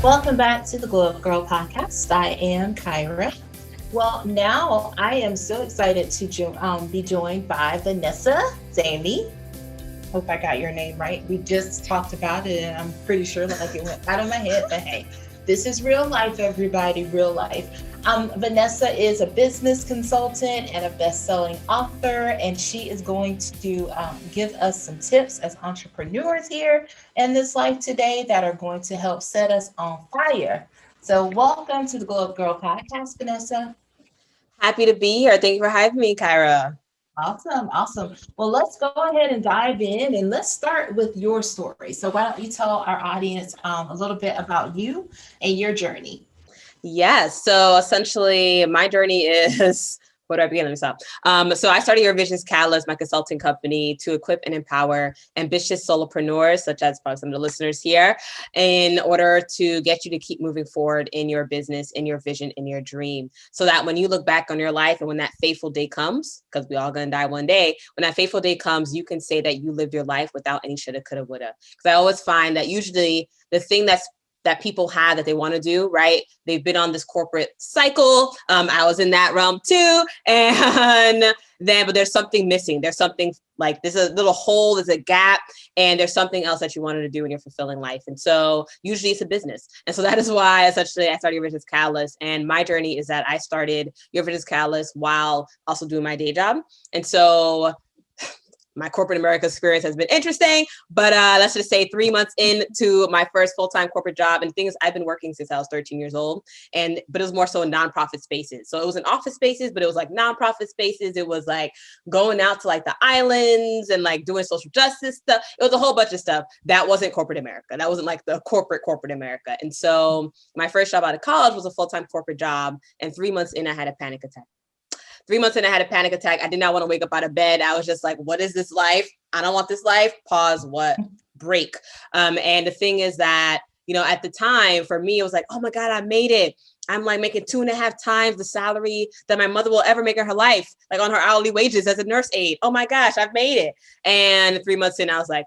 Welcome back to the Glow Up Girl podcast. I am Kyra. Well, now I am so excited to be joined by Vanessa Zamy. Hope I got your name right. We just talked about it, and I'm pretty sure like it went out of my head. But hey, this is real life, everybody. Real life. Vanessa is a business consultant and a best-selling author, and she is going to give us some tips as entrepreneurs here in this life today that are going to help set us on fire. So, welcome to the Glow Up Girl podcast, Vanessa. Happy to be here. Thank you for having me, Kyra. Awesome, awesome. Well, let's go ahead and dive in and let's start with your story. So, why don't you tell our audience a little bit about you and your journey? Yes. So essentially, my journey is where do I begin? Let me stop. So I started Your Vision's Catalyst, my consulting company, to equip and empower ambitious solopreneurs, such as probably some of the listeners here, in order to get you to keep moving forward in your business, in your vision, in your dream. So that when you look back on your life and when that fateful day comes, because we all gonna die one day, when that fateful day comes, you can say that you lived your life without any shoulda, coulda, woulda. Because I always find that usually the thing that people have that they want to do, right? They've been on this corporate cycle. I was in that realm too. But there's something missing. There's something like, there's a little hole, there's a gap, and there's something else that you wanted to do in your fulfilling life. And so usually it's a business. And so that is why essentially I started Your Vision's Catalyst. And my journey is that I started Your Vision's Catalyst while also doing my day job. And so my corporate America experience has been interesting, but let's just say 3 months into my first full-time corporate job, and things I've been working since I was 13 years old, but it was more so in nonprofit spaces. So it was in office spaces, but it was like nonprofit spaces. It was like going out to like the islands and like doing social justice stuff. It was a whole bunch of stuff that wasn't corporate America. That wasn't like the corporate America. And so my first job out of college was a full-time corporate job, and 3 months in, I had a panic attack. 3 months in, I had a panic attack. I did not want to wake up out of bed. I was just like, what is this life? I don't want this life. Pause. What? Break. And the thing is that, at the time for me, it was like, oh my God, I made it. I'm like making 2.5 times the salary that my mother will ever make in her life, like on her hourly wages as a nurse aide. Oh my gosh, I've made it. And 3 months in, I was like,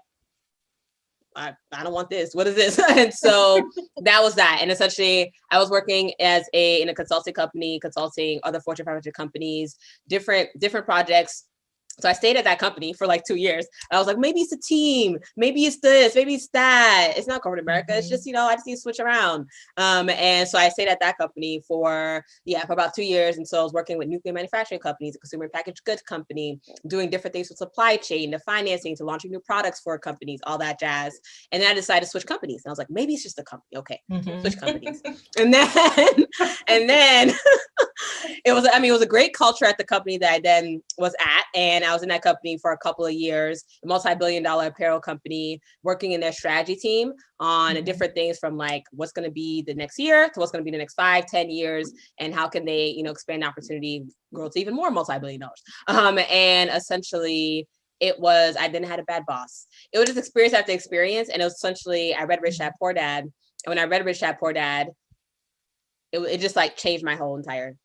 I don't want this. What is this? And so that was that. And essentially I was working in a consulting company, consulting other Fortune 500 companies, different projects. So I stayed at that company for like 2 years. I was like, maybe it's a team, maybe it's this, maybe it's that. It's not corporate America. It's just, I just need to switch around. And so I stayed at that company for about 2 years. And so I was working with nuclear manufacturing companies, a consumer packaged goods company, doing different things with supply chain, the financing, to launching new products for companies, all that jazz. And then I decided to switch companies. And I was like, maybe it's just a company. Okay, switch companies. And then it was a great culture at the company that I then was at. And I was in that company for a couple of years, a multi-billion-dollar apparel company, working in their strategy team on different things from like what's going to be the next year to what's going to be the next 5-10 years, and how can they, expand opportunity, grow to even more multi-billion dollars. And essentially I didn't have a bad boss. It was just experience after experience. And it was essentially, I read Rich Dad Poor Dad. And when I read Rich Dad Poor Dad, it just like changed my whole entire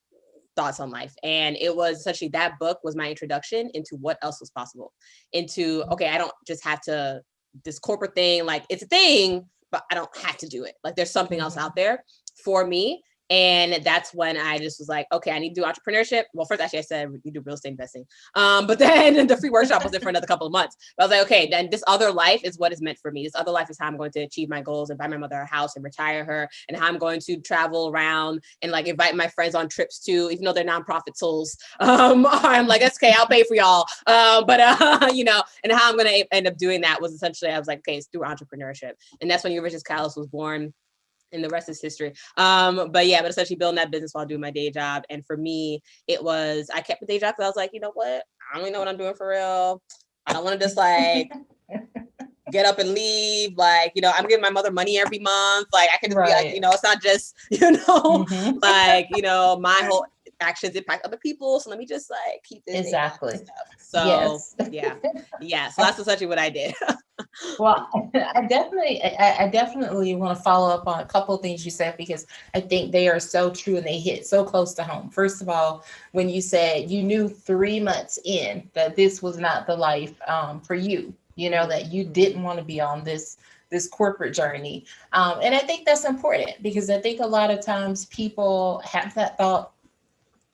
thoughts on life. And it was essentially, that book was my introduction into what else was possible, into, okay, I don't just have to, this corporate thing, like it's a thing, but I don't have to do it. Like there's something else out there for me. And that's when I just was like, okay, I need to do entrepreneurship. Well, first, actually, I said you do real estate investing. But then the free workshop was there for another couple of months. But I was like, okay, then this other life is what is meant for me. This other life is how I'm going to achieve my goals and buy my mother a house and retire her, and how I'm going to travel around and like invite my friends on trips too, even though they're nonprofit souls. I'm like, okay, I'll pay for y'all. And how I'm going to end up doing that was essentially, I was like, okay, it's through entrepreneurship. And that's when Your Vision's Catalyst was born. And the rest is history. But essentially building that business while doing my day job. And for me, I kept the day job because I was like, you know what? I don't really know what I'm doing for real. I don't want to just like get up and leave. Like, I'm giving my mother money every month. Like I can just be like, it's not just, my whole actions impact other people. So let me just like keep this. Exactly. So yeah. So that's essentially what I did. Well, I definitely want to follow up on a couple of things you said, because I think they are so true and they hit so close to home. First of all, when you said you knew 3 months in that this was not the life for you, you know, that you didn't want to be on this corporate journey. And I think that's important because I think a lot of times people have that thought,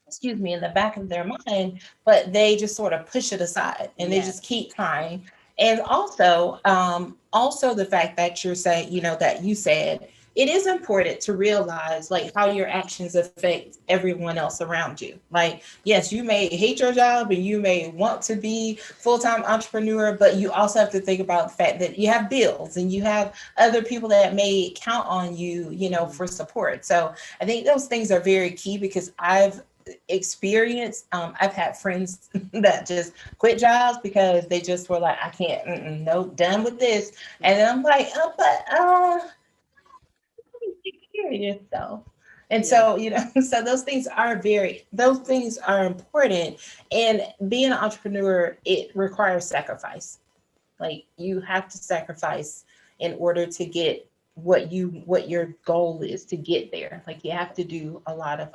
excuse me, in the back of their mind, but they just sort of push it aside and they just Yes. keep trying. And also the fact that you're saying, you know, that you said it is important to realize like how your actions affect everyone else around you. Like, yes, you may hate your job and you may want to be full-time entrepreneur, but you also have to think about the fact that you have bills and you have other people that may count on you, you know, Mhm. for support. So I think those things are very key because I've experience. I've had friends that just quit jobs because they just were like, I can't, nope, done with this. And then I'm like, take care of yourself. And Yeah. so, you know, so those things are important. And being an entrepreneur, it requires sacrifice. Like you have to sacrifice in order to get what your goal is to get there. Like you have to do a lot of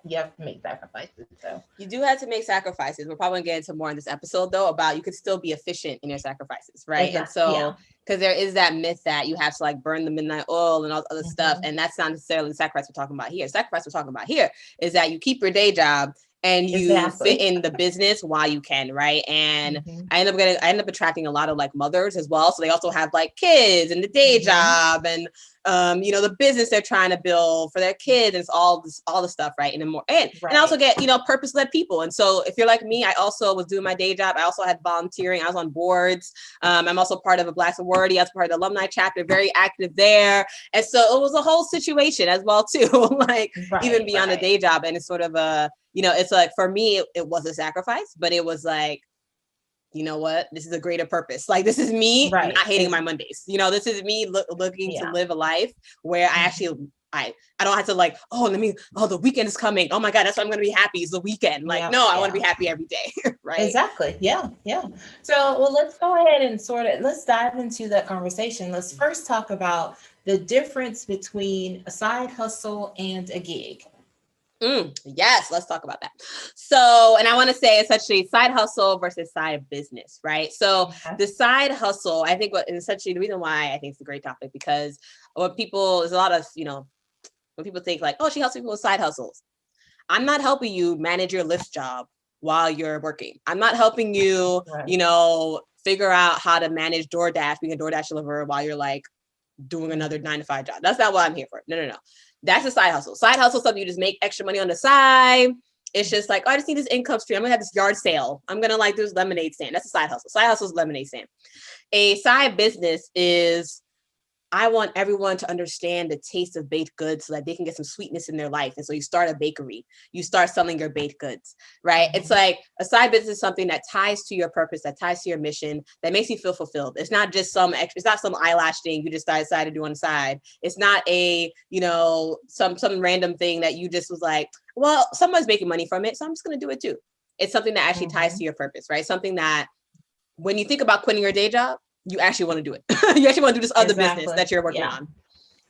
you have to make sacrifices. So You do have to make sacrifices. We're probably going to get into more in this episode, though, about you could still be efficient in your sacrifices, right? And exactly, yeah. so, because there is that myth that you have to like burn the midnight oil and all the other stuff. Hmm. And that's not necessarily the sacrifice we're talking about here. The sacrifice we're talking about here is that you keep your day job and you fit Exactly. in the business while you can, right? And Hmm. I end up attracting a lot of like mothers as well. So they also have like kids and the day Hmm. job and you know, the business they're trying to build for their kids, and it's all the stuff, right? And then more, and I also Right. get, you know, purpose-led people. And so if you're like me, I also was doing my day job. I also had volunteering. I was on boards. I'm also part of a Black sorority. I was part of the alumni chapter, very active there. And so it was a whole situation as well, too, like even Right. beyond the Right. day job. And it's sort of a, you know, it's like for me, it was a sacrifice, but it was like, you know what, this is a greater purpose. Like this is me not Right. hating my Mondays. You know, this is me looking to Yeah. live a life where I Mhm. actually I don't have to like, the weekend is coming, oh my god, that's why I'm gonna be happy, it's the weekend. Like, Yeah. no, I want to Yeah. be happy every day. Right. Exactly. Yeah. Yeah. So, well, let's go ahead and let's dive into that conversation. Let's first talk about the difference between a side hustle and a gig. Yes, let's talk about that. So, and I want to say essentially side hustle versus side business, right? So, Okay. the side hustle, I think, what essentially the reason why I think it's a great topic because what people, there's a lot of, you know, when people think like, oh, she helps people with side hustles. I'm not helping you manage your Lyft job while you're working. I'm not helping you, Right. you know, figure out how to manage DoorDash, being a DoorDash deliverer while you're like doing another 9 to 5 job. That's not what I'm here for. No, no, no. That's a side hustle. Side hustle is something you just make extra money on the side. It's just like, oh, I just need this income stream. I'm gonna have this yard sale. I'm gonna like do this lemonade stand. That's a side hustle. Side hustle is lemonade stand. A side business is I want everyone to understand the taste of baked goods so that they can get some sweetness in their life. And so you start a bakery, you start selling your baked goods, right? It's Mhm. like a side business is something that ties to your purpose, that ties to your mission, that makes you feel fulfilled. It's not just some extra, it's not some eyelash thing you just decided to do on the side. It's not a, you know, some random thing that you just was like, well, someone's making money from it, so I'm just going to do it too. It's something that actually ties to Mhm. your purpose, right? Something that when you think about quitting your day job, you actually want to do it. You actually want to do this other business Exactly. that you're working Yeah. on.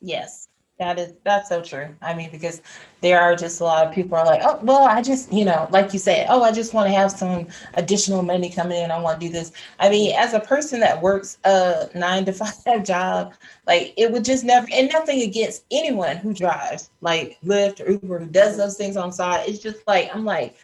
Yes. That's so true. I mean, because there are just a lot of people are like, oh, well, I just, you know, like you said, oh, I just want to have some additional money coming in. I want to do this. I mean, as a person that works a 9 to 5 job, like it would just never, and nothing against anyone who drives like Lyft or Uber who does Mhm. those things on side. It's just like, I'm like,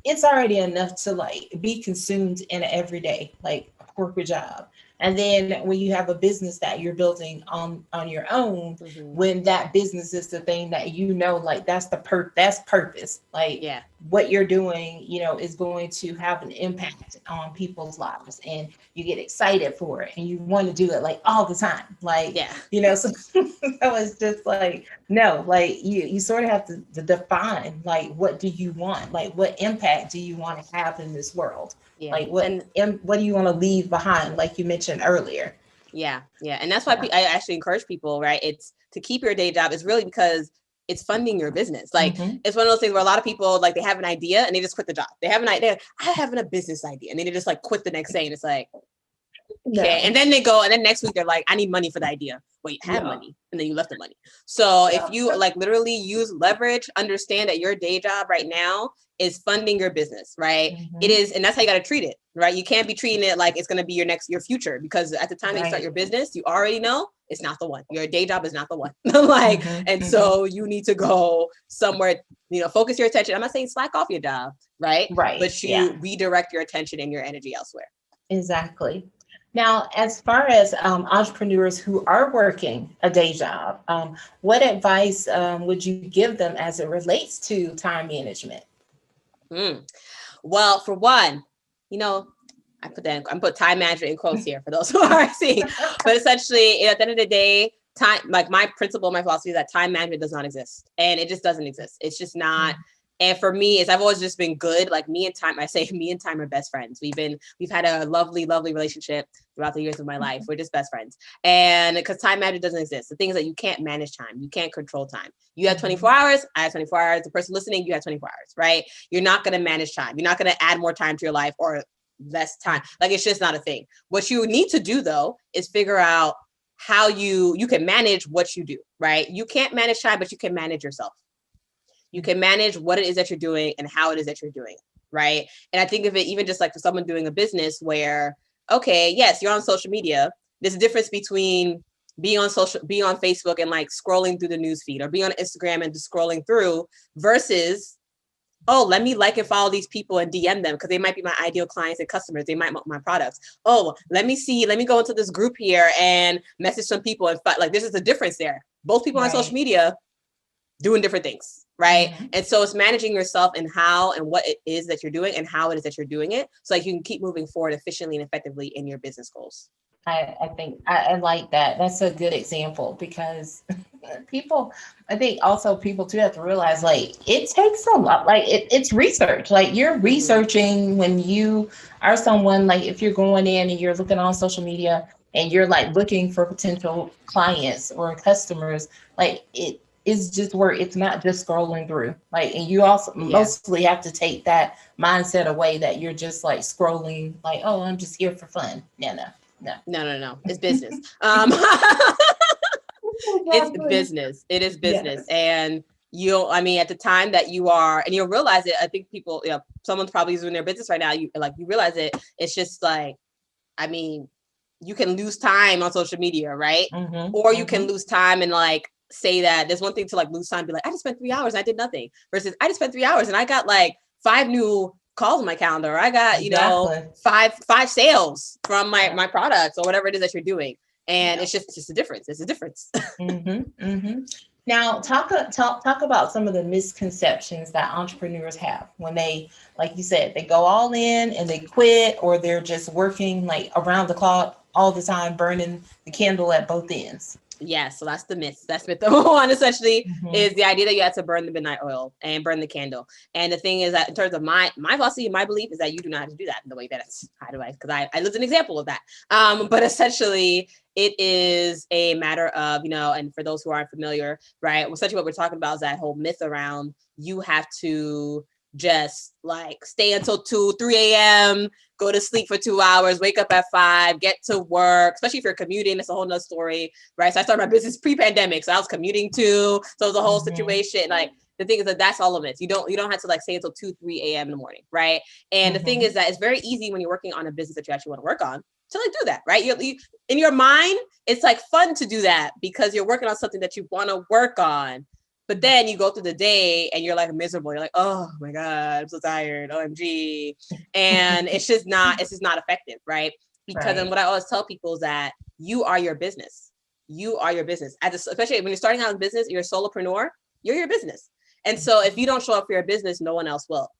it's already enough to like be consumed in an everyday like corporate job. And then when you have a business that you're building on your own, Mhm. when that business is the thing that you know, like that's purpose, like Yeah. what you're doing, you know, is going to have an impact on people's lives, and you get excited for it and you want to do it like all the time, like, Yeah. you know. So, so it's just like, no, like you sort of have to define like what do you want, like what impact do you want to have in this world, Yeah. like And what do you want to leave behind, like you mentioned earlier. yeah. Yeah. And that's why Yeah. I actually encourage people, right? It's to keep your day job is really because it's funding your business. Like Mm-hmm. it's one of those things where a lot of people like they have an idea and they just quit the job. They have an idea. I have a business idea, and then they just like quit the next day. And it's like, okay. No. And then they go, and then next week they're like, I need money for the idea. Well, you have Yeah. money, and then you left the money. So if Yeah. you like literally use leverage, understand that your day job right now is funding your business, right? It Mm-hmm. is, and that's how you got to treat it. right? You can't be treating it like it's going to be your future, because at the time that you start Right. your business, you already know it's not the one. Your day job is not the one. Like, so you need to go somewhere, focus your attention. I'm not saying slack off your job, right? Right. But you redirect your attention and your energy elsewhere. Exactly. Now, as far as entrepreneurs who are working a day job, what advice would you give them as it relates to time management? Well, for one, I'm put time management in quotes here for those who are seeing, but essentially at the end of the day, time, like my principle, my philosophy is that time management does not exist, and it just doesn't exist. It's just not. And for me, I've always just been good. Like me and time, I say me and time are best friends. We've had a lovely, lovely relationship throughout the years of my life. We're just best friends. And because time management doesn't exist, the thing is that you can't manage time. You can't control time. You have 24 hours. I have 24 hours. The person listening, you have 24 hours, right? You're not going to manage time. You're not going to add more time to your life or less time. Like, it's just not a thing. What you need to do though is figure out how you can manage what you do, right? You can't manage time, but you can manage yourself. You can manage what it is that you're doing and how it is that you're doing it, right? And I think of it even just like for someone doing a business where, okay, yes, you're on social media. There's a difference between being on Facebook and like scrolling through the news feed, or being on Instagram and just scrolling through, versus, oh, let me like and follow these people and DM them because they might be my ideal clients and customers. They might want my products. Oh, let me go into this group here and message some people. And like, this is the difference there. Both people on social media doing different things, right? And so it's managing yourself and how and what it is that you're doing and how it is that you're doing it, so like you can keep moving forward efficiently and effectively in your business goals. I think I like that. That's a good example because I think also people too have to realize like it takes a lot. Like it's research. Like you're researching when you are someone, like if you're going in and you're looking on social media and you're like looking for potential clients or customers, like it is just where it's not just scrolling through. Like, and you also mostly have to take that mindset away that you're just like scrolling, like, oh, I'm just here for fun. No. It's business. It's business. It is business. And at the time that you are, and you'll realize it, I think people, someone's probably doing their business right now. You realize it. It's just like, you can lose time on social media, right? Or you can lose time and like say that there's one thing to like lose time, be like, I just spent 3 hours and I did nothing, versus I just spent 3 hours and I got like 5 new calls on my calendar. I got, five sales from my products or whatever it is that you're doing. And it's just a difference. It's a difference. Now, talk about some of the misconceptions that entrepreneurs have when they, like you said, they go all in and they quit, or they're just working like around the clock all the time, burning the candle at both ends. Yeah, so that's the myth. That's myth number one, essentially, is the idea that you have to burn the midnight oil and burn the candle. And the thing is that in terms of my philosophy, my belief is that you do not have to do that in the way that it's, because I lived an example of that. But essentially, it is a matter of, and for those who aren't familiar, right, essentially what we're talking about is that whole myth around you have to just like stay until 3 a.m., go to sleep for 2 hours, wake up at 5, get to work, especially if you're commuting. That's a whole nother story, right? So I started my business pre-pandemic. So I was commuting too. So it was a whole situation. Like the thing is that that's all of it. You don't have to like stay until 3 a.m. in the morning, right? And the thing is that it's very easy when you're working on a business that you actually want to work on to like do that, right? You in your mind, it's like fun to do that because you're working on something that you want to work on. But then you go through the day and you're like miserable. You're like, oh my God, I'm so tired. OMG. And it's just not effective, right? Because then what I always tell people is that you are your business. You are your business. Especially when you're starting out in business, you're a solopreneur, you're your business. And so if you don't show up for your business, no one else will.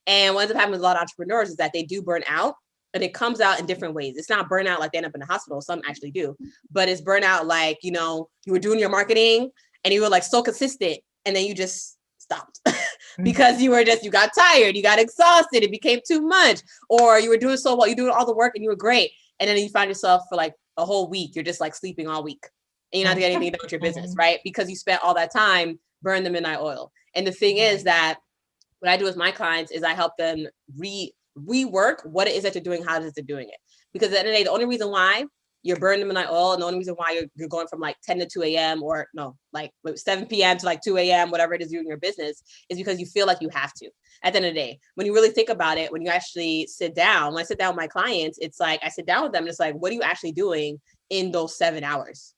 And what ends up happening with a lot of entrepreneurs is that they do burn out, and it comes out in different ways. It's not burnout like they end up in the hospital. Some actually do, but it's burnout like, you were doing your marketing and you were like so consistent, and then you just stopped because you got tired, you got exhausted, it became too much, or you were doing so well, you doing all the work and you were great, and then you find yourself for like a whole week, you're just like sleeping all week and you're not doing anything about your business, right? Because you spent all that time burning the midnight oil. And the thing is that what I do with my clients is I help them rework what it is that you're doing, how it is they're doing it. Because at the end of the day, the only reason why you're burning the midnight oil. And the only reason why you're going from like 10 to 2 a.m. or no, like 7 p.m. to like 2 a.m., whatever it is you're in your business, is because you feel like you have to. At the end of the day, when you really think about it, when you actually sit down, when I sit down with my clients, it's like I sit down with them and it's like, what are you actually doing in those 7 hours?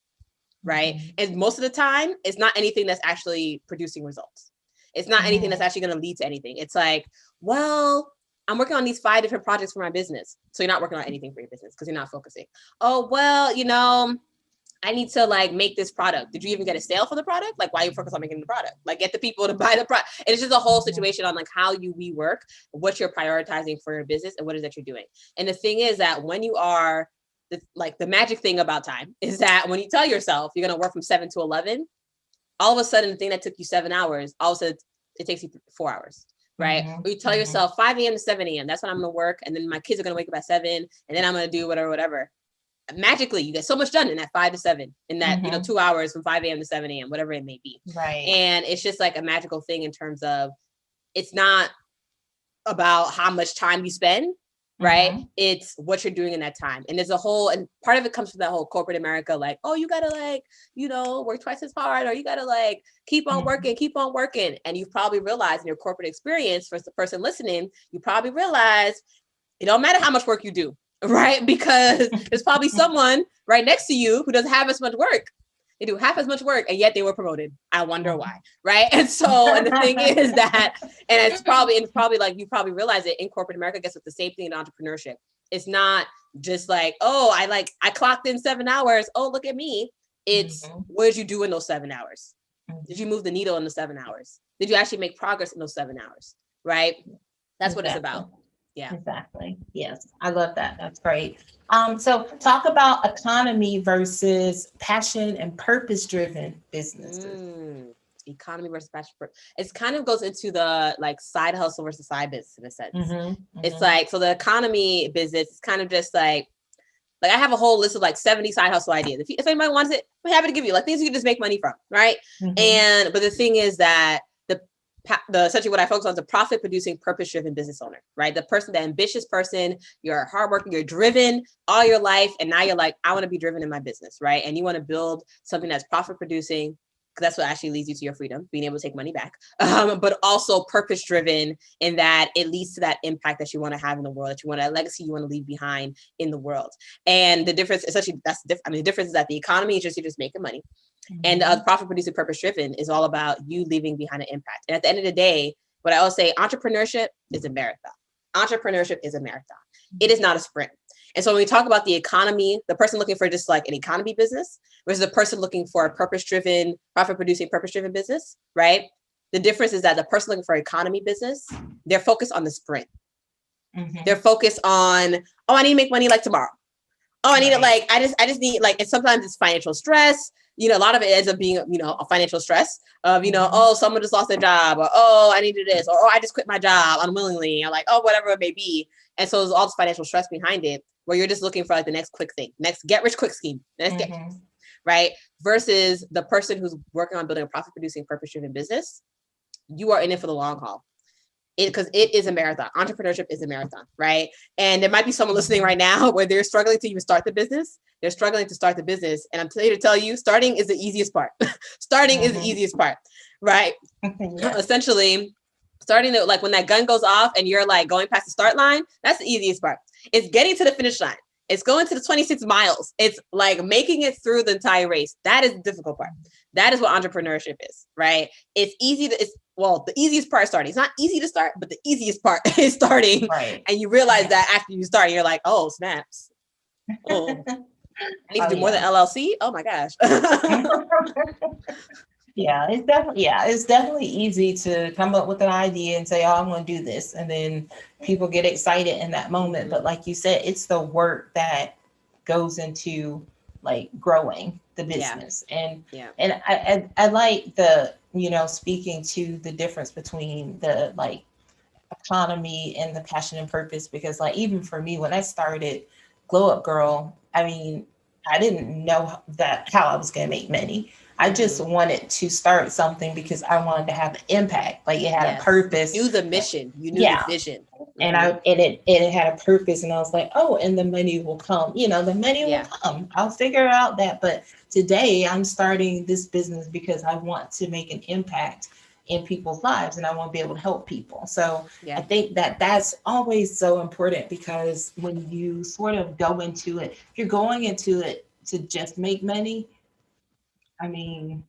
Right. And most of the time, it's not anything that's actually producing results. It's not anything that's actually going to lead to anything. It's like, well, I'm working on these 5 different projects for my business. So you're not working on anything for your business because you're not focusing. Oh, well, I need to like make this product. Did you even get a sale for the product? Like, why you focus on making the product? Like, get the people to buy the product. And it's just a whole situation on like how we work, what you're prioritizing for your business, and what is that you're doing. And the thing is that when you are the magic thing about time is that when you tell yourself you're going to work from 7 to 11, all of a sudden the thing that took you 7 hours, all of a sudden it takes you 4 hours. Right. Or you tell yourself 5 a.m. to 7 a.m. That's when I'm going to work. And then my kids are going to wake up at 7 and then I'm going to do whatever. Magically, you get so much done in that 5 to 7 in that, 2 hours from 5 a.m. to 7 a.m., whatever it may be. Right. And it's just like a magical thing in terms of it's not about how much time you spend. Right. It's what you're doing in that time. And there's and part of it comes from that whole corporate America, like, oh, you got to like, work twice as hard, or you got to like, keep on working. And you've probably realized in your corporate experience, for the person listening, you probably realize it don't matter how much work you do, right? Because there's probably someone right next to you who doesn't have as much work. They do half as much work and yet they were promoted. I wonder why, right? And the thing is that, and it's probably like, you probably realize it in corporate America, I guess it's the same thing in entrepreneurship. It's not just like, oh, I clocked in 7 hours. Oh, look at me. It's what did you do in those 7 hours? Did you move the needle in the 7 hours? Did you actually make progress in those 7 hours? Right? That's what it's about. Yeah, exactly. Yes, I love that. That's great. So talk about economy versus passion and purpose-driven businesses. Economy versus passion. It kind of goes into the like side hustle versus side business in a sense. It's like, so the economy business is kind of just like I have a whole list of like 70 side hustle ideas. If anybody wants it, I'm happy to give you like things you can just make money from, right? But the thing is that essentially what I focus on is the profit producing, purpose driven business owner, right? The ambitious person, you're hardworking, you're driven all your life. And now you're like, I want to be driven in my business, right? And you want to build something that's profit producing, because that's what actually leads you to your freedom, being able to take money back, but also purpose driven in that it leads to that impact that you want to have in the world, that you want a legacy you want to leave behind in the world. And the difference, essentially, the difference is that the economy is you're just making money. And the profit producing, purpose driven is all about you leaving behind an impact. And at the end of the day, what I always say, entrepreneurship is a marathon. Entrepreneurship is a marathon. It is not a sprint. And so when we talk about the economy, the person looking for just like an economy business versus the person looking for a purpose driven, profit producing, purpose driven business, right? The difference is that the person looking for economy business, they're focused on the sprint. They're focused on, oh, I need to make money like tomorrow. Oh, I need it like, I just need like, and sometimes it's financial stress. A lot of it ends up being, a financial stress of, oh, someone just lost their job, or, oh, I need to do this, or, oh, I just quit my job unwillingly, or like, oh, whatever it may be. And so there's all this financial stress behind it where you're just looking for like the next quick thing, next get rich quick scheme, right? Versus the person who's working on building a profit producing, purpose driven business, you are in it for the long haul. Because it is a marathon. Entrepreneurship is a marathon, right? And there might be someone listening right now where they're struggling to even start the business. They're struggling to start the business. And I'm here to tell you, starting is the easiest part. Starting is the easiest part, right? Essentially, starting like when that gun goes off and you're like going past the start line, that's the easiest part. It's getting to the finish line. It's going to the 26 miles. It's like making it through the entire race. That is the difficult part. That is what entrepreneurship is, right? It's the easiest part is starting. It's not easy to start, but the easiest part is starting. Right. And you realize that after you start, you're like, oh, snaps. Oh, I need to do more than LLC. Oh my gosh. It's definitely easy to come up with an idea and say, oh, I'm going to do this. And then people get excited in that moment. But like you said, it's the work that goes into like growing the business. And I like the, speaking to the difference between the like economy and the passion and purpose, because like, even for me, when I started Glow Up Gyrl, I mean, I didn't know how I was going to make money. I just wanted to start something because I wanted to have an impact. Like it had a purpose. You knew the mission. You knew the vision. And it had a purpose, and I was like, oh, and the money will come. The money will come. I'll figure out that. But today I'm starting this business because I want to make an impact in people's lives, and I want to be able to help people. So I think that that's always so important, because when you sort of go into it, if you're going into it to just make money, I mean,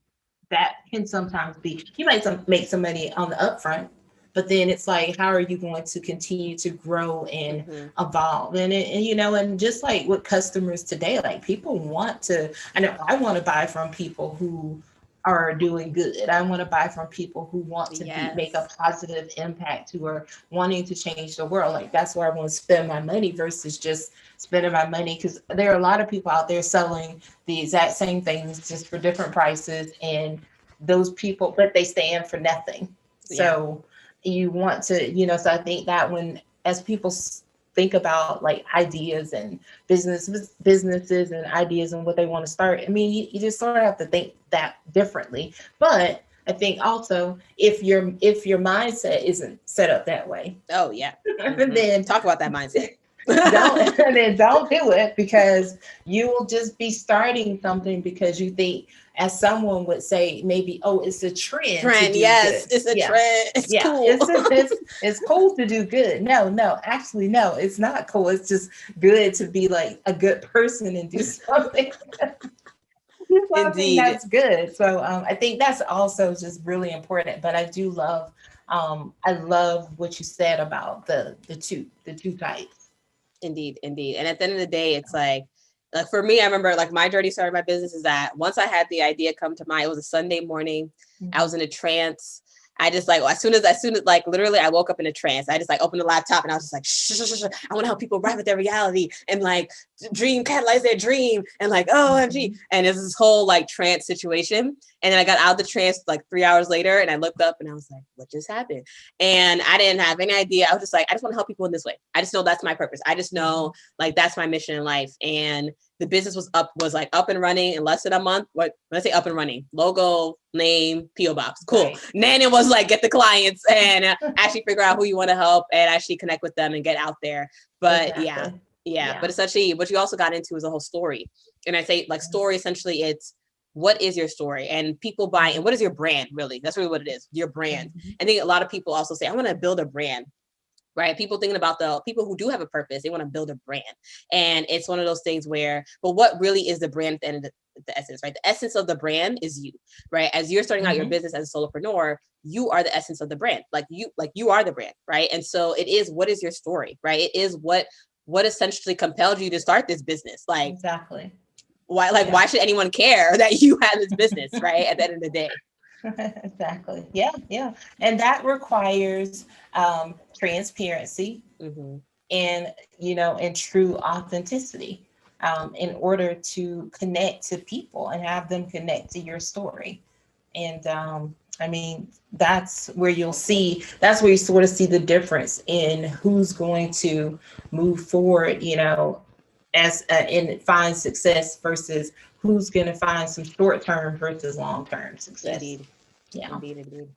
that can sometimes be, you might make some money on the upfront, but then it's like, how are you going to continue to grow and evolve? And just like with customers today, like people want to, I know I want to buy from people who are doing good. I want to buy from people who want to make a positive impact, who are wanting to change the world. Like that's where I want to spend my money versus just spending my money, because there are a lot of people out there selling the exact same things just for different prices, and those people, but they stand for nothing. So you want to, so I think that when, as people think about like ideas and businesses and ideas and what they want to start, I mean, you just sort of have to think that differently. But I think also, if your mindset isn't set up that way, then talk about that mindset. don't do it, because you will just be starting something because you think, as someone would say, maybe, oh, it's a trend. Yes, good. It's a trend. It's cool. It's cool to do good. No, actually, no, it's not cool. It's just good to be like a good person and do something. Indeed. That's good. So I think that's also just really important. But I do love, I love what you said about the two types. Indeed. And at the end of the day, it's like for me, I remember like my journey started my business is that once I had the idea come to mind, it was a Sunday morning. I was in a trance. I just like, as soon as like literally I woke up in a trance. I just like opened the laptop and I was just like, shh. I want to help people arrive at their reality and like catalyze their dream and like, OMG. And it's this whole like trance situation. And then I got out of the trance like 3 hours later and I looked up and I was like, what just happened? And I didn't have any idea. I was just like, I just want to help people in this way. I just know that's my purpose. I just know like that's my mission in life. And the business was up and running in less than a month. When I say up and running, logo, name, PO box, cool. Right. And then it was like get the clients and actually figure out who you want to help and actually connect with them and get out there. But yeah. But essentially, what you also got into is a whole story. And I say like story, essentially, it's what is your story, and people buy, and what is your brand really? That's really what it is, your brand. I think a lot of people also say, I want to build a brand. Right? People thinking about the people who do have a purpose, they want to build a brand. And it's one of those things where, but what really is the brand at the end of the essence, right? The essence of the brand is you, right? As you're starting out your business as a solopreneur, you are the essence of the brand. Like you are the brand, right? And so it is, what is your story, right? It is what essentially compelled you to start this business. Like, exactly. Why should anyone care that you have this business, right? At the end of the day. Exactly. Yeah. And that requires transparency and true authenticity in order to connect to people and have them connect to your story. And I mean, that's where you sort of see the difference in who's going to move forward, as and find success versus who's going to find some short-term versus long-term success. Indeed. Yeah. Indeed.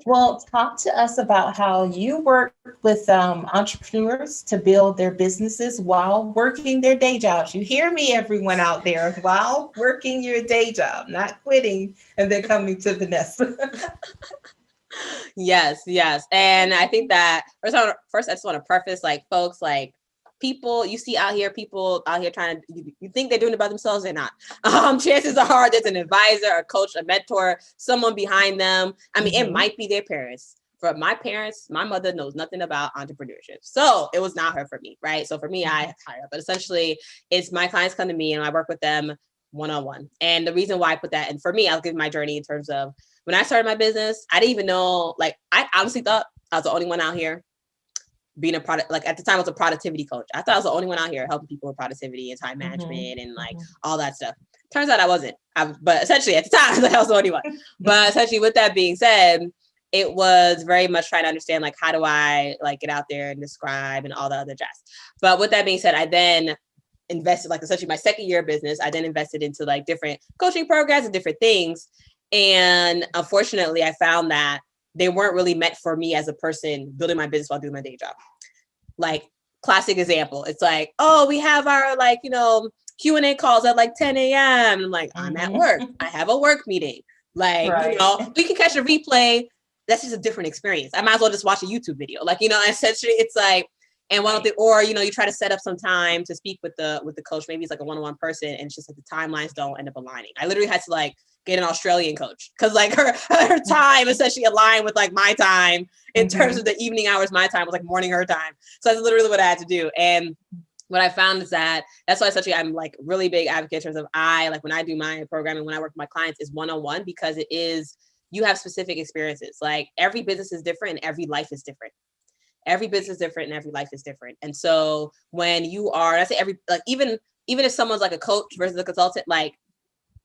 Well, talk to us about how you work with entrepreneurs to build their businesses while working their day jobs. You hear me, everyone out there, while working your day job, not quitting and then coming to Vanessa. Yes. And I think that first I just want to preface, like, folks, like, people you see out here, trying to, you think they're doing it by themselves, they're not. Chances are there's an advisor, a coach, a mentor, someone behind them. I mean, it might be their parents. For my parents, my mother knows nothing about entrepreneurship, so it was not her for me, right? So for me, I hire, but essentially it's my clients come to me and I work with them one-on-one. And the reason why I put that, and for me, I'll give my journey in terms of when I started my business, I didn't even know, like, I honestly thought I was the only one out here being a product, like at the time I was a productivity coach. I thought I was the only one out here helping people with productivity and time management and like all that stuff. Turns out I wasn't. But essentially at the time I was the only one. But essentially, with that being said, it was very much trying to understand, like, how do I like get out there and describe and all the other jazz. But with that being said, I then invested, like, essentially my second year of business, I then invested into like different coaching programs and different things. And unfortunately, I found that they weren't really meant for me as a person building my business while doing my day job. like classic example. It's like, oh, we have our like, Q&A calls at like 10 a.m. I'm like, I'm at work. I have a work meeting. Like, we can catch a replay. That's just a different experience. I might as well just watch a YouTube video. Like, essentially it's like, and one of the, or, you try to set up some time to speak with the coach. Maybe it's like a one-on-one person and it's just like the timelines don't end up aligning. I literally had to like get an Australian coach because like her time essentially aligned with like my time in terms of the evening hours. My time was like morning her time. So that's literally what I had to do. And what I found is that's why essentially I'm like really big advocate in terms of like when I do my programming, when I work with my clients is one-on-one, because it is, you have specific experiences. Like every business is different and every life is different. Every business is different and every life is different. And so when you are, I say even if someone's like a coach versus a consultant, like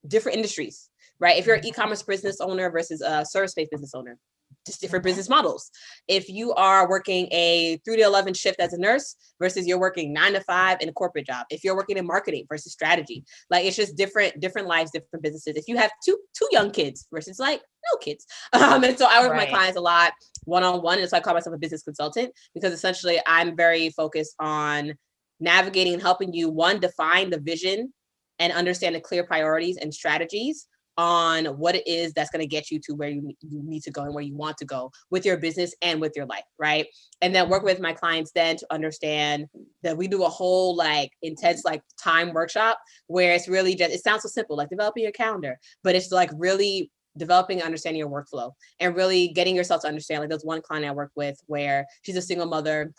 different industries, right? If you're an e-commerce business owner versus a service-based business owner, just different business models. If you are working a 3 to 11 shift as a nurse versus you're working 9 to 5 in a corporate job. If you're working in marketing versus strategy, like it's just different lives, different businesses. If you have two young kids versus like no kids. And so I work with my clients a lot one-on-one. And so I call myself a business consultant because essentially I'm very focused on navigating and helping you, one, define the vision and understand the clear priorities and strategies on what it is that's going to get you to where you need to go and where you want to go with your business and with your life, right? And then work with my clients then to understand that we do a whole like intense like time workshop where it's really just, it sounds so simple, like developing your calendar, but it's like really developing and understanding your workflow and really getting yourself to understand. Like there's one client I work with where she's a single mother,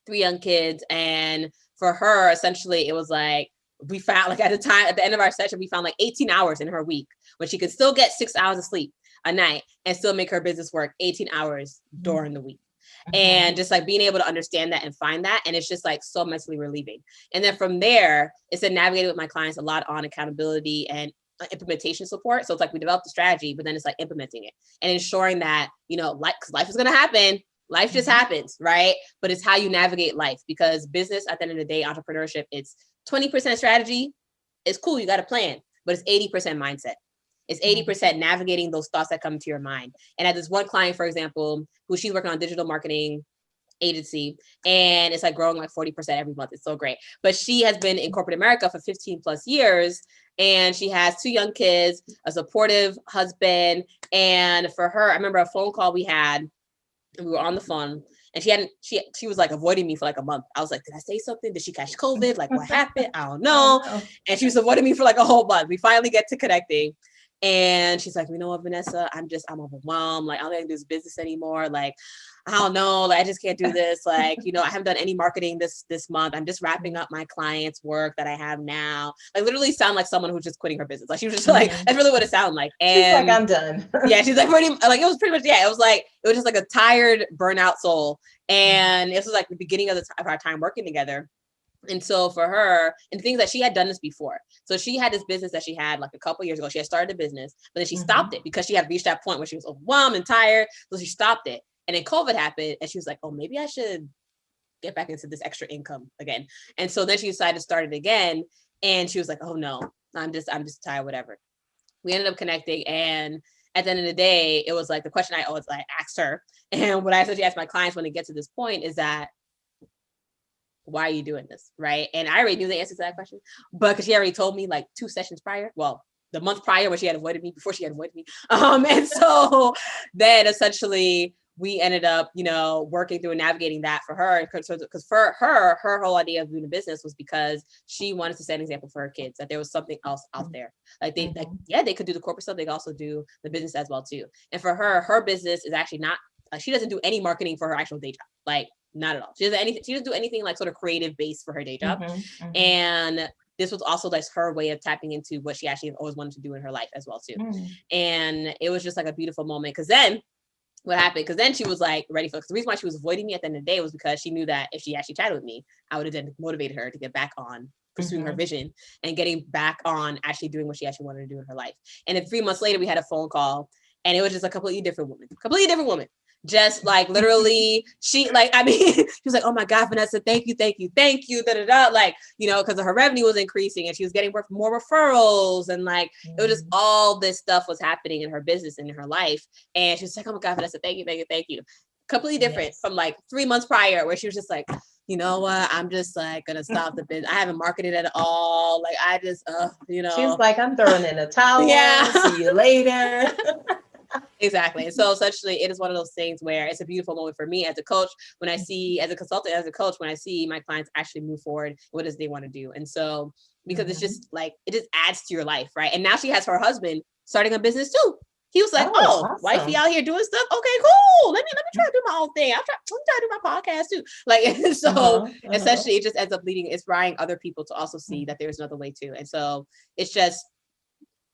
3 young kids. And for her, essentially, it was like, we found like at the end of our session, we found like 18 hours in her week when she could still get 6 hours of sleep a night and still make her business work 18 hours during the week. And just like being able to understand that and find that. And it's just like so mentally relieving. And then from there, it's been navigating with my clients a lot on accountability and implementation support. So it's like we developed the strategy, but then it's like implementing it and ensuring that, life is going to happen. Life just happens, right? But it's how you navigate life, because business at the end of the day, entrepreneurship, it's 20% strategy. It's cool. You got a plan, but it's 80% mindset. It's 80% navigating those thoughts that come to your mind. And I had this one client, for example, who she's working on digital marketing agency, and it's like growing like 40% every month. It's so great. But she has been in corporate America for 15 plus years. And she has 2 young kids, a supportive husband. And for her, I remember a phone call we had, and we were on the phone, and she was like avoiding me for like a month. I was like, did I say something? Did she catch COVID? Like what happened? I don't know. And she was avoiding me for like a whole month. We finally get to connecting. And she's like, you know what, Vanessa, I'm overwhelmed. Like, I don't think I can do this business anymore. Like, I don't know. Like, I just can't do this. Like, I haven't done any marketing this month. I'm just wrapping up my clients' work that I have now. Like, literally sound like someone who's just quitting her business. Like, she was just like, that's really what it sounded like. And she's like, I'm done. Yeah, she's like, it was pretty much, yeah, it was just like a tired, burnout soul. And this was like the beginning of our time working together. And so for her, and the things that she had done this before. So she had this business that she had like a couple years ago. She had started a business, but then she stopped it because she had reached that point where she was overwhelmed and tired. So she stopped it. And then COVID happened and she was like, oh, maybe I should get back into this extra income again. And so then she decided to start it again. And she was like, oh no, I'm just tired, whatever. We ended up connecting, and at the end of the day, it was like the question I always like asked her. And what I essentially ask my clients when it gets to this point is that, why are you doing this? Right. And I already knew the answer to that question, but because she already told me like 2 sessions prior, well, the month prior when she had avoided me, before she had avoided me. And so then essentially we ended up, working through and navigating that for her. Because for her whole idea of doing a business was because she wanted to set an example for her kids, that there was something else out there. Like they could do the corporate stuff. They could also do the business as well too. And for her business is actually not, she doesn't do any marketing for her actual day job. Like, not at all. She doesn't do anything like sort of creative based for her day job. And this was also like her way of tapping into what she actually always wanted to do in her life as well too. And it was just like a beautiful moment. Because then what happened? Because then she was like ready for it. The reason why she was avoiding me at the end of the day was because she knew that if she actually chatted with me, I would have then motivated her to get back on pursuing her vision and getting back on actually doing what she actually wanted to do in her life. And then 3 months later, we had a phone call, and it was just a completely different woman. Just like literally, she was like, oh my God, Vanessa, thank you. Like, because her revenue was increasing and she was getting more referrals. And like, it was just all this stuff was happening in her business and in her life. And she was like, oh my God, Vanessa, thank you. Completely different from like 3 months prior, where she was just like, you know what? I'm just like gonna stop the business. I haven't marketed at all. Like I just, She's like, I'm throwing in a towel. yeah. See you later. Exactly. And so essentially it is one of those things where it's a beautiful moment for me as a coach, when I see, as a consultant, as a coach, when I see my clients actually move forward, what does they want to do? And so, because it's just like, it just adds to your life, right? And now she has her husband starting a business too. He was like, Oh, "Oh, awesome. wifey out here doing stuff. Okay, cool. Let me try to do my own thing. Let me try to do my podcast too." Like, so essentially, it just ends up leading, inspiring other people to also see that there's another way too. And so it's just,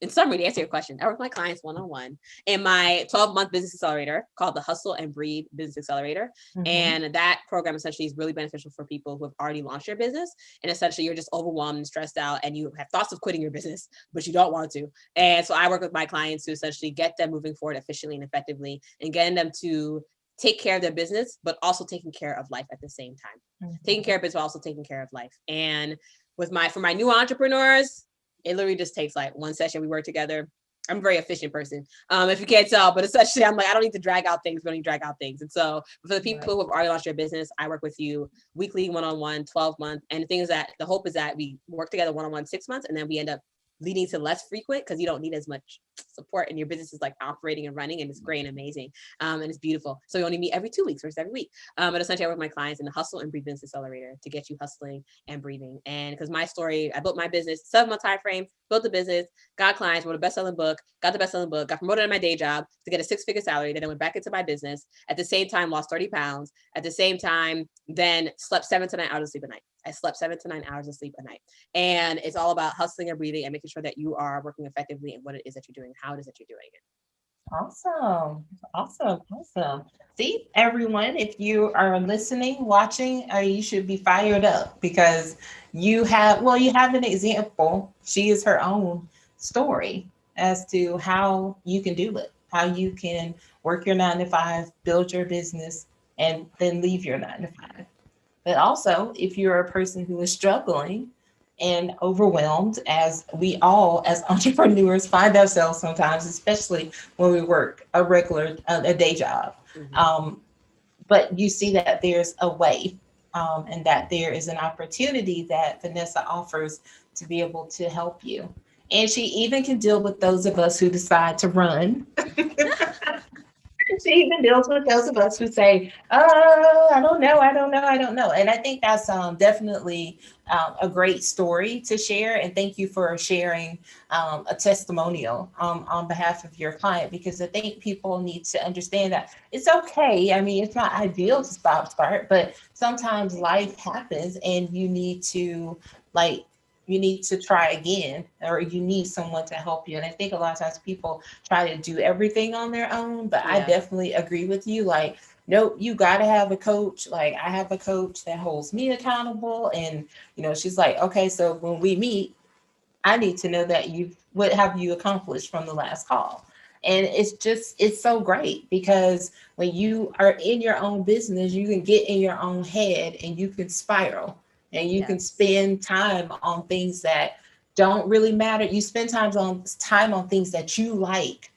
in summary, to answer your question, I work with my clients one-on-one in my 12-month business accelerator called the Hustle and Breathe Business Accelerator. And that program essentially is really beneficial for people who have already launched their business. And essentially you're just overwhelmed and stressed out and you have thoughts of quitting your business, but you don't want to. And so I work with my clients to essentially get them moving forward efficiently and effectively and getting them to take care of their business, but also taking care of life at the same time. Taking care of business, but also taking care of life. And for my new entrepreneurs, it literally just takes like one session. We work together. I'm a very efficient person, if you can't tell, but essentially I'm like, I don't need to drag out things. We don't need to drag out things. And so for the people who have already launched their business, I work with you weekly, one-on-one, 12 months. And the thing is that the hope is that we work together one-on-one 6 months, and then we end up leading to less frequent because you don't need as much support and your business is like operating and running and it's great and amazing. And it's beautiful. So you only meet every 2 weeks versus every week. But essentially I work with my clients in the Hustle and Breathe Business Accelerator to get you hustling and breathing. And because my story, I built my business, 7-month time frame, built the business, got clients, wrote a best-selling book, got the best-selling book, got promoted in my day job to get a 6-figure salary. Then I went back into my business. At the same time, lost 30 pounds. At the same time, then slept 7 to 9 hours of sleep a night. I slept 7 to 9 hours of sleep a night. And it's all about hustling and breathing and making sure that you are working effectively in what it is that you're doing, how it is that you're doing it. Awesome. Awesome. Awesome. See, everyone, if you are listening, watching, you should be fired up because you have an example. She is her own story as to how you can do it, how you can work your 9 to 5, build your business, and then leave your 9 to 5. But also, if you're a person who is struggling and overwhelmed, as we all as entrepreneurs find ourselves sometimes, especially when we work a day job. But you see that there's a way, and that there is an opportunity that Vanessa offers to be able to help you. And she even can deal with those of us who decide to run. She even deals with those of us who say, I don't know, I don't know, I don't know. And I think that's definitely a great story to share. And thank you for sharing a testimonial on behalf of your client, because I think people need to understand that it's okay. I mean, it's not ideal to start, but sometimes life happens and you need to try again, or you need someone to help you. And I think a lot of times people try to do everything on their own, but I definitely agree with you. Like, nope, you got to have a coach. Like, I have a coach that holds me accountable. And, she's like, okay, so when we meet, I need to know that what have you accomplished from the last call? And it's so great because when you are in your own business, you can get in your own head and you can spiral and you can spend time on things that don't really matter. You spend time on things that you like,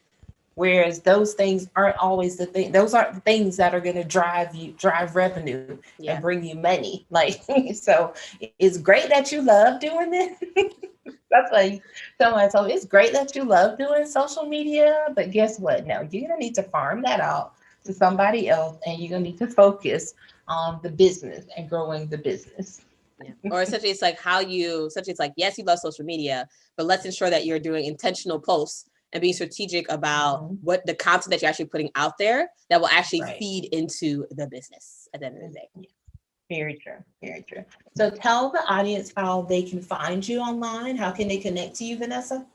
whereas those things aren't always the thing. Those aren't the things that are going to drive revenue and bring you money. Like, so it's great that you love doing this. That's why I tell myself it's great that you love doing social media, but guess what? No, you're gonna need to farm that out to somebody else, and you're gonna need to focus on the business and growing the business. Or essentially it's like yes, you love social media, but let's ensure that you're doing intentional posts and being strategic about what the content that you're actually putting out there that will actually feed into the business at the end of the day. Very true. Very true. So tell the audience how they can find you online. How can they connect to you, Vanessa?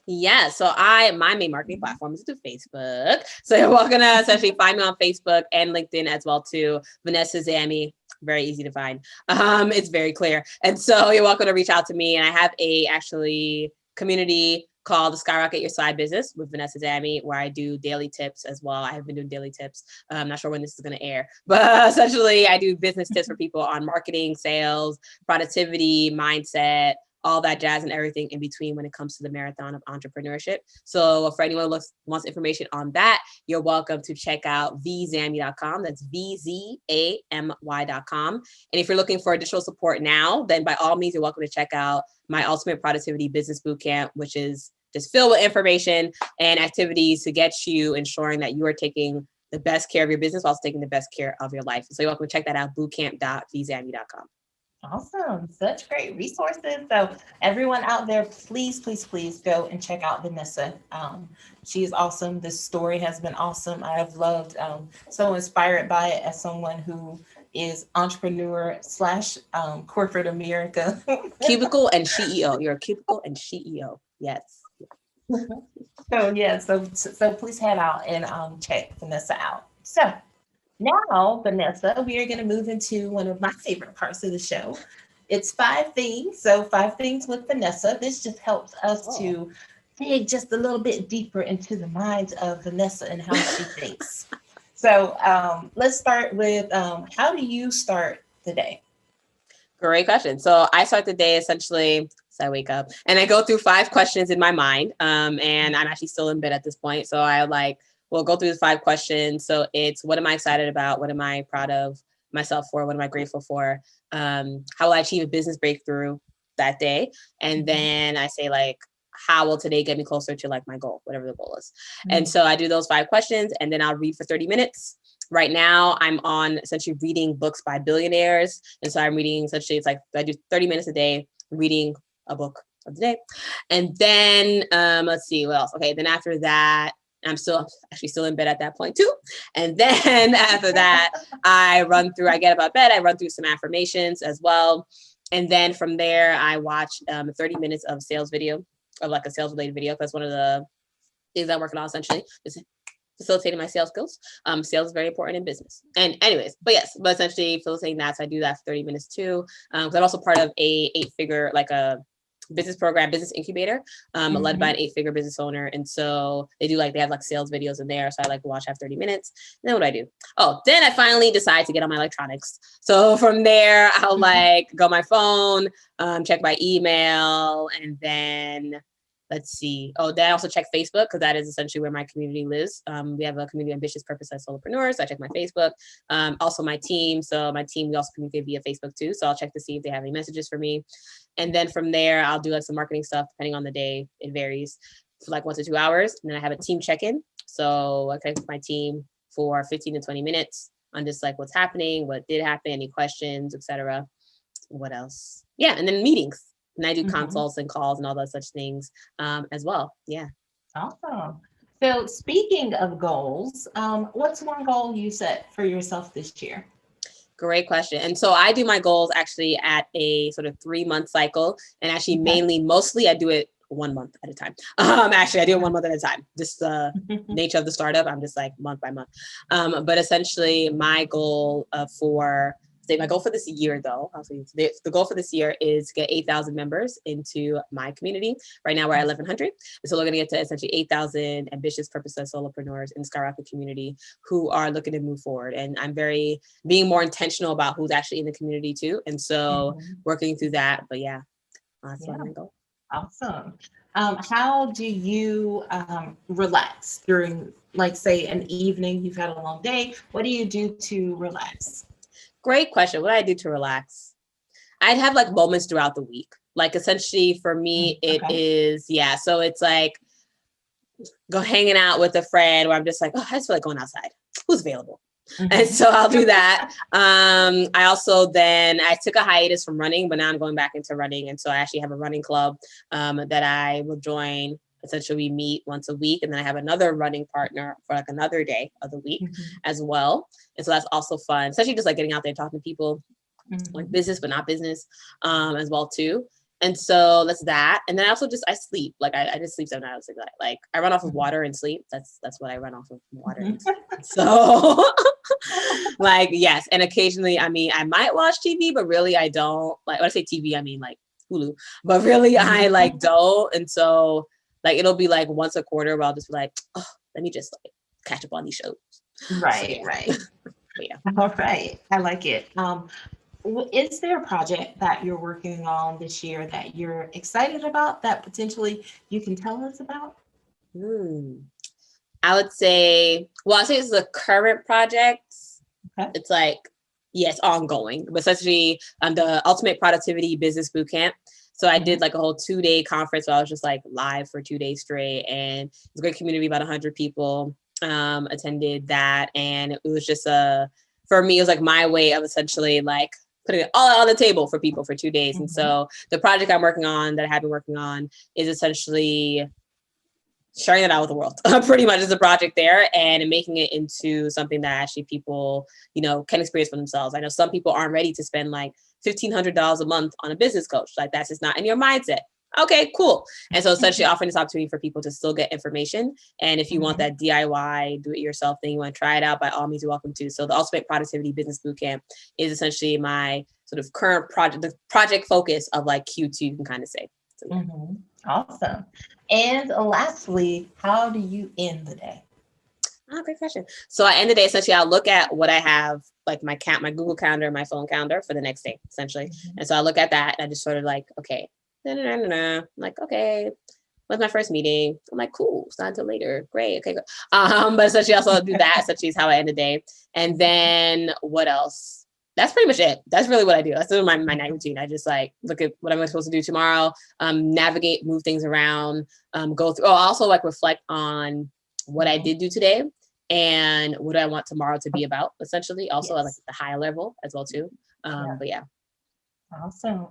Yeah, so my main marketing platform is through Facebook. So you're welcome to essentially find me on Facebook and LinkedIn as well too. Vanessa Zamy, very easy to find. It's very clear. And so you're welcome to reach out to me. And I have a actually community called Skyrocket Your Side Business with Vanessa Zamy, where I do daily tips as well. I have been doing daily tips. I'm not sure when this is going to air, but essentially I do business tips for people on marketing, sales, productivity, mindset, all that jazz and everything in between when it comes to the marathon of entrepreneurship. So for anyone who wants information on that, you're welcome to check out vzamy.com. That's vzamy.com. And if you're looking for additional support now, then by all means, you're welcome to check out my Ultimate Productivity Business Bootcamp, which is just filled with information and activities to get you ensuring that you are taking the best care of your business while taking the best care of your life. So you're welcome to check that out, bootcamp.vzamy.com. Awesome. Such great resources. So everyone out there, please, please, please go and check out Vanessa. She is awesome. This story has been awesome. I have loved, so inspired by it as someone who is entrepreneur slash corporate America. Cubicle and CEO. You're a cubicle and CEO. Yes. So yeah, so please head out and check Vanessa out. So now, Vanessa, we are going to move into one of my favorite parts of the show. It's 5 things. So 5 things with Vanessa. This just helps us to dig just a little bit deeper into the mind of Vanessa and how she thinks. So let's start with how do you start the day? Great question. So I start the day essentially, so I wake up and I go through 5 questions in my mind. And I'm actually still in bed at this point. So we'll go through the 5 questions. So it's, what am I excited about? What am I proud of myself for? What am I grateful for? How will I achieve a business breakthrough that day? And then I say like, how will today get me closer to like my goal, whatever the goal is? And so I do those 5 questions and then I'll read for 30 minutes. Right now I'm on essentially reading books by billionaires. And so I'm reading essentially, it's like I do 30 minutes a day reading a book of the day. And then let's see what else. Okay, then after that, I'm still in bed at that point too. And then after that, I get up out of bed, I run through some affirmations as well. And then from there, I watch 30 minutes of sales video, of like a sales related video. That's one of the things I'm working on essentially, is facilitating my sales skills. Sales is very important in business. And anyways, but essentially facilitating that. So I do that for 30 minutes too. Because I'm also part of a 8-figure, like a business program, business incubator, led by an 8-figure business owner. And so they have like sales videos in there. So I like to watch, have 30 minutes. And then what do I do? Oh, then I finally decide to get on my electronics. So from there, I'll like go on my phone, check my email, and then let's see. Oh, then I also check Facebook because that is essentially where my community lives. We have a community, ambitious, purpose-led solopreneurs. So I check my Facebook. Also my team. So my team, we also communicate via Facebook too. So I'll check to see if they have any messages for me. And then from there, I'll do like some marketing stuff, depending on the day. It varies for like 1 to 2 hours. And then I have a team check-in. So I connect with my team for 15 to 20 minutes on just like what's happening, what did happen, any questions, etc. What else? Yeah. And then meetings. And I do consults and calls and all those such things as well. Yeah. Awesome. So speaking of goals, what's one goal you set for yourself this year? Great question. And so I do my goals actually at a sort of 3-month cycle. And actually mostly I do it 1 month at a time. Actually I do it 1 month at a time. Just the nature of the startup. I'm just like month by month. But essentially my goal my goal for this year, though, the goal for this year is to get 8,000 members into my community. Right now, we're at 1,100. And so we're going to get to essentially 8,000 ambitious, purpose-led solopreneurs in the Skyrocket community who are looking to move forward. And I'm being more intentional about who's actually in the community, too. And so working through that. But yeah, that's my goal. Awesome. How do you relax during, like, say, an evening? You've had a long day. What do you do to relax? Great question. What do I do to relax? I'd have like moments throughout the week. Like essentially for me, it is, so it's like go hanging out with a friend where I'm just like, oh, I just feel like going outside. Who's available? And so I'll do that. I also I took a hiatus from running, but now I'm going back into running. And so I actually have a running club that I will join. Essentially, we meet once a week, and then I have another running partner for like another day of the week as well. And so that's also fun, especially just like getting out there, talking to people, like business, but not business as well too. And so that's that. And then I sleep. Like I just sleep 7 hours a night. Like I run off of water and sleep. That's what I run off of, water and sleep. So like, yes. And occasionally, I mean, I might watch TV, but really I don't. Like when I say TV, I mean like Hulu, but really I like don't. And so like, it'll be like once a quarter where I'll just be like, oh, let me just like catch up on these shows. Right, right. Yeah. All right. I like it. Is there a project that you're working on this year that you're excited about that potentially you can tell us about? Hmm. I would say, well, I say it's a current project. Okay. It's like, yes, ongoing, but essentially the Ultimate Productivity Business Bootcamp. So I did like a whole 2-day conference where I was just like live for 2 days straight, and it was a great community. About 100 people attended that, and it was just for me, it was like my way of essentially like putting it all on the table for people for 2 days. And so the project I'm working on, that I have been working on, is essentially sharing that out with the world. Pretty much is a project there, and making it into something that actually people, can experience for themselves. I know some people aren't ready to spend like $1,500 a month on a business coach. Like, that's just not in your mindset. Okay, cool. And so essentially offering this opportunity for people to still get information. And if you want that DIY, do it yourself thing, you want to try it out, by all means, you're welcome to. So the Ultimate Productivity Business Bootcamp is essentially my sort of current project, the project focus of like Q2, you can kind of say. So, yeah. Awesome. And lastly, how do you end the day? Oh, great question. So I end the day, essentially, I'll look at what I have, like my Google Calendar, my phone calendar for the next day, essentially. And so I look at that and I just sort of like, okay, like, okay, what's my first meeting? I'm like, cool, it's not until later. Great. Okay, good. But essentially also do that. Essentially is how I end the day. And then what else? That's pretty much it. That's really what I do. That's my night routine. I just like look at what I'm supposed to do tomorrow, navigate, move things around, go through. Oh, also like reflect on what I did do today and what I want tomorrow to be about, essentially. Also at like the high level as well too. But yeah. Awesome.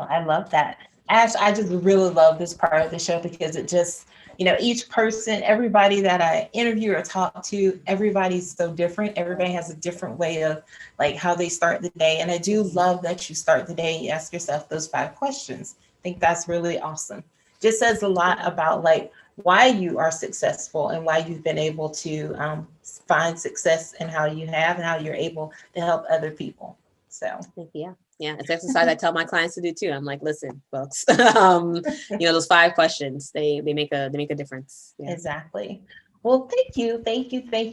I love that. Ash, I just really love this part of the show because it just, each person, everybody that I interview or talk to, everybody's so different. Everybody has a different way of like how they start the day. And I do love that you start the day, you ask yourself those 5 questions. I think that's really awesome. Just says a lot about like why you are successful and why you've been able to find success and how you have and how you're able to help other people. So yeah, it's exercise I tell my clients to do too. I'm like, listen, folks, those 5 questions, they make a difference. Yeah. Exactly. Well, thank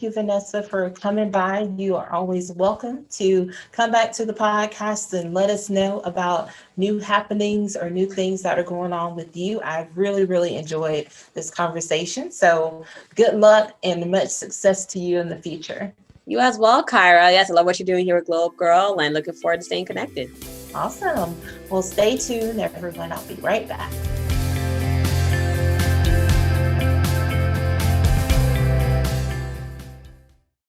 you, Vanessa, for coming by. You are always welcome to come back to the podcast and let us know about new happenings or new things that are going on with you. I really, really enjoyed this conversation. So good luck and much success to you in the future. You as well, Kyra. Yes, I love what you're doing here with Gyrl, and looking forward to staying connected. Awesome. Well, stay tuned, everyone. I'll be right back.